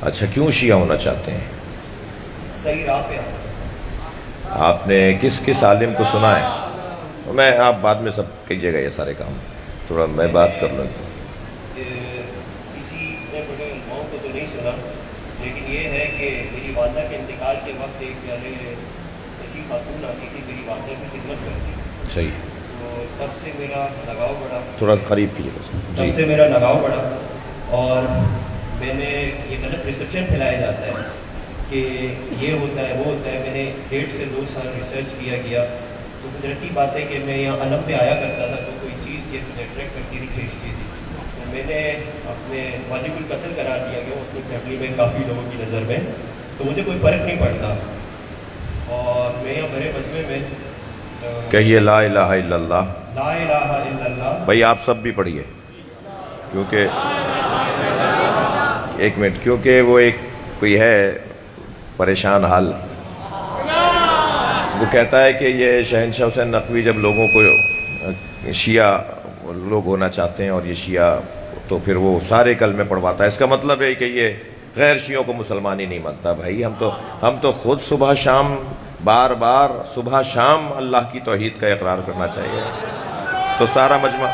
اچھا، کیوں شیعہ ہونا چاہتے ہیں؟ صحیح راہ پہ آپ نے کس کس عالم کو سنا ہے؟ میں آپ بعد میں سب کیجیے گا یہ سارے کام، تھوڑا میں بات کر لوں تو کسی نے بڑے علماؤں کو تو نہیں سنا، لیکن یہ ہے کہ میری والدہ کے انتقال کے وقت ایک ایسی خاتون آتی تھی، میری والدہ کی خدمت کرتی، صحیح، تو تب سے میرا لگاؤ بڑھا، تھوڑا قریب کیجیے گا تب جی۔ سے میرا لگاؤ بڑھا، اور میں نے یہ غلط پرسپشن پھیلایا جاتا ہے کہ یہ ہوتا ہے وہ ہوتا ہے۔ میں نے 1.5 سے 2 سال ریسرچ کیا گیا، تو قدرتی بات ہے کہ میں یہاں علم پہ آیا کرتا تھا، تو کوئی چیز تھی مجھے اٹریکٹ کرتی تھی، کھینچتی تھی، تو میں نے اپنے واجب القتل قرار دیا گیا اپنی فیملی میں کافی لوگوں کی نظر میں، تو مجھے کوئی فرق نہیں پڑتا، اور میں یہاں بڑے مجمع میں کہیے لا الہ الا اللہ۔ لا الہ الا اللہ۔ بھائی آپ سب بھی پڑھیے، کیونکہ ایک منٹ، کیونکہ وہ ایک کوئی ہے پریشان حال، وہ کہتا ہے کہ یہ شہنشاہ حسین نقوی جب لوگوں کو شیعہ لوگ ہونا چاہتے ہیں اور یہ شیعہ، تو پھر وہ سارے کلمے پڑھواتا ہے، اس کا مطلب ہے کہ یہ غیر شیعوں کو مسلمان ہی نہیں مانتا۔ بھائی ہم تو خود صبح شام بار بار صبح شام اللہ کی توحید کا اقرار کرنا چاہیے، تو سارا مجمع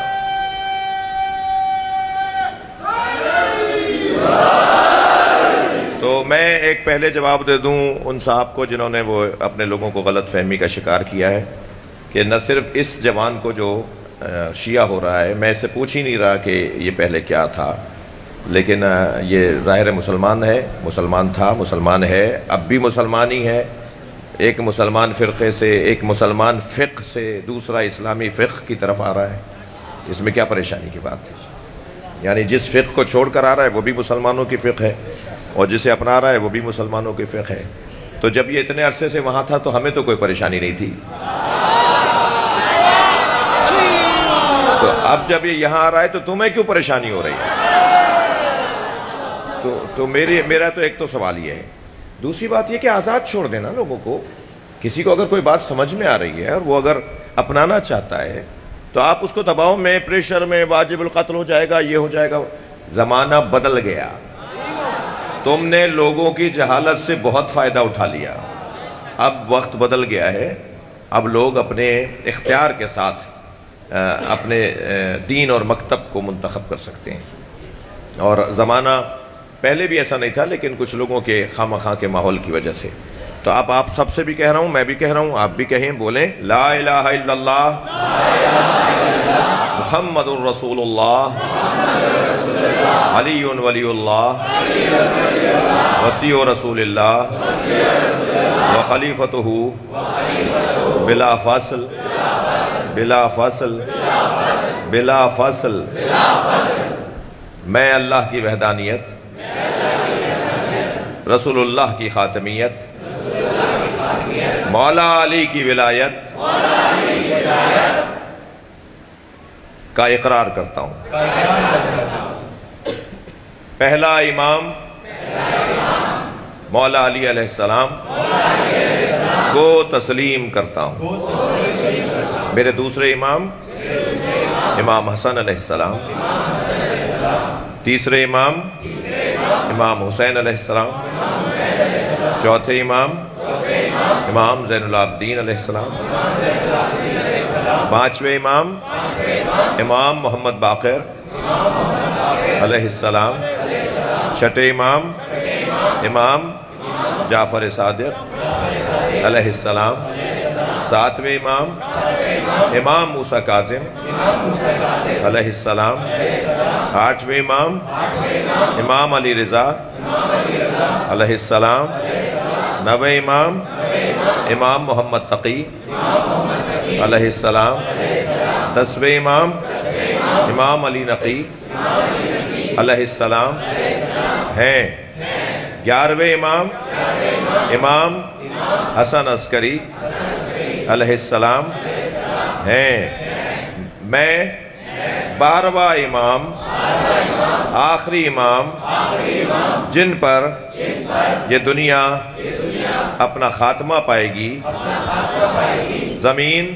تو میں ایک پہلے جواب دے دوں ان صاحب کو جنہوں نے وہ اپنے لوگوں کو غلط فہمی کا شکار کیا ہے، کہ نہ صرف اس جوان کو جو شیعہ ہو رہا ہے، میں اس سے پوچھ ہی نہیں رہا کہ یہ پہلے کیا تھا، لیکن یہ ظاہر مسلمان ہے، مسلمان تھا، مسلمان ہے، اب بھی مسلمان ہی ہے۔ ایک مسلمان فرقے سے، ایک مسلمان فقہ سے دوسرا اسلامی فقہ کی طرف آ رہا ہے، اس میں کیا پریشانی کی بات ہے؟ یعنی جس فقہ کو چھوڑ کر آ رہا ہے وہ بھی مسلمانوں کی فقہ ہے، اور جسے اپنا رہا ہے وہ بھی مسلمانوں کی فقہ ہے۔ تو جب یہ اتنے عرصے سے وہاں تھا تو ہمیں تو کوئی پریشانی نہیں تھی، تو اب جب یہ یہاں آ رہا ہے تو تمہیں کیوں پریشانی ہو رہی ہے؟ تو میرا تو ایک تو سوال یہ ہے۔ دوسری بات یہ کہ آزاد چھوڑ دینا لوگوں کو، کسی کو اگر کوئی بات سمجھ میں آ رہی ہے اور وہ اگر اپنانا چاہتا ہے تو آپ اس کو دباؤ میں، پریشر میں، واجب القتل ہو جائے گا، یہ ہو جائے گا۔ زمانہ بدل گیا، تم نے لوگوں کی جہالت سے بہت فائدہ اٹھا لیا، اب وقت بدل گیا ہے، اب لوگ اپنے اختیار کے ساتھ اپنے دین اور مکتب کو منتخب کر سکتے ہیں، اور زمانہ پہلے بھی ایسا نہیں تھا، لیکن کچھ لوگوں کے خواہ کے ماحول کی وجہ سے۔ تو اب آپ سب سے بھی کہہ رہا ہوں، میں بھی کہہ رہا ہوں، آپ بھی کہیں، بولیں لا الہ الا اللہ محمد الرسول اللہ علی ولی اللہ وصی رسول اللہ وخلیفتہ بلا فصل بلا فصل بلا فصل۔ میں اللہ کی وحدانیت، رسول اللہ کی خاتمیت، مولا علی کی ولایت کا اقرار کرتا ہوں۔ پہلا امام مولا علی علیہ السلام کو تسلیم کرتا ہوں۔ میرے دوسرے امام امام حسن علیہ السلام، تیسرے امام امام حسین علیہ السلام، چوتھے امام امام زین العابدین علیہ السلام، پانچویں امام امام محمد باقر علیہ السلام، چھٹے امام امام جعفر صادق علیہ السلام، ساتویں امام امام موسیٰ کاظم علیہ السلام، آٹھویں امام امام علی رضا علیہ السلام، نویں امام امام محمد تقی علیہ السلام، دسویں امام امام علی نقی علیہ السلام ہیں، 11ویں امام امام حسن عسکری علیہ السلام ہیں۔ میں 12واں امام، آخری امام، جن پر یہ دنیا اپنا خاتمہ پائے گی، زمین